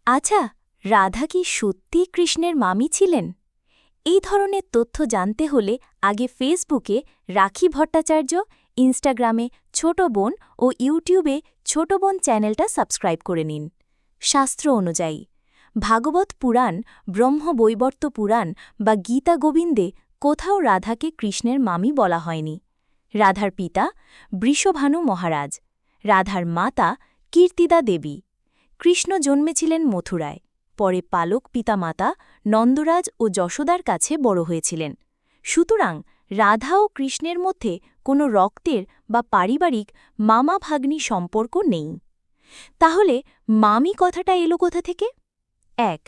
আচ্ছা, রাধা কি সত্যিই কৃষ্ণের মামি ছিলেন? এই ধরনের তথ্য জানতে হলে আগে ফেসবুকে রাখি ভট্টাচার্য, ইনস্টাগ্রামে ছোট বোন ও ইউটিউবে ছোট বোন চ্যানেলটা সাবস্ক্রাইব করে নিন। শাস্ত্র অনুযায়ী ভাগবত পুরাণ, ব্রহ্মবৈবর্ত পুরাণ বা গীতা গোবিন্দে কোথাও রাধাকে কৃষ্ণের মামি বলা হয়নি। রাধার পিতা বৃষভানু মহারাজ, রাধার মাতা কীর্তিদা দেবী। কৃষ্ণ জন্মেছিলেন মথুরায়, পরে পালক পিতামাতা নন্দরাজ ও যশোদার কাছে বড় হয়েছিলেন। সুতরাং রাধা ও কৃষ্ণের মধ্যে কোনো রক্তের বা পারিবারিক মামা ভাগ্নি সম্পর্ক নেই। তাহলে মামি কথাটা এলো কোথা থেকে? ১.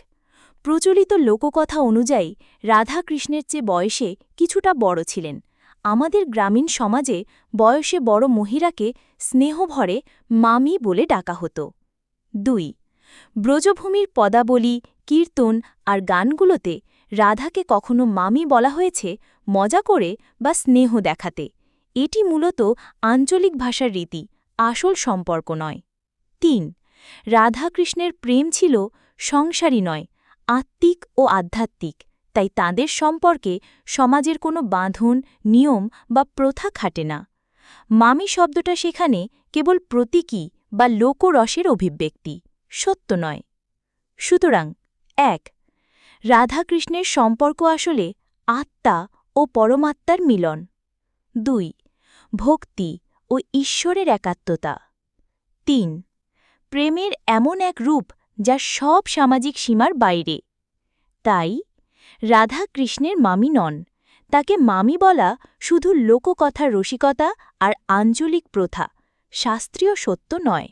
প্রচলিত লোককথা অনুযায়ী রাধা কৃষ্ণের চেয়ে বয়সে কিছুটা বড় ছিলেন। আমাদের গ্রামীণ সমাজে বয়সে বড় মহিলাকে স্নেহভরে মামি বলে ডাকা হতো। ২. ব্রজভূমির পদাবলী, কীর্তন আর গানগুলোতে রাধাকে কখনো মামি বলা হয়েছে মজা করে বা স্নেহ দেখাতে। এটি মূলত আঞ্চলিক ভাষার রীতি, আসল সম্পর্ক নয়। ৩. রাধাকৃষ্ণের প্রেম ছিল সংসারী নয়, আত্মিক ও আধ্যাত্মিক, তাই তাঁদের সম্পর্কে সমাজের কোনো বাঁধন, নিয়ম বা প্রথা খাটে না। মামি শব্দটা সেখানে কেবল প্রতীকী বা লোকরসের অভিব্যক্তি, সত্য নয়। সুতরাং ১. রাধাকৃষ্ণের সম্পর্ক আসলে আত্মা ও পরমাত্মার মিলন। ২. ভক্তি ও ঈশ্বরের একাত্মতা। ৩. প্রেমের এমন এক রূপ যা সব সামাজিক সীমার বাইরে। তাই রাধা কৃষ্ণের মামি নন, তাকে মামি বলা শুধু লোককথার রসিকতা আর আঞ্চলিক প্রথা, শাস্ত্রীয় সত্য নয়।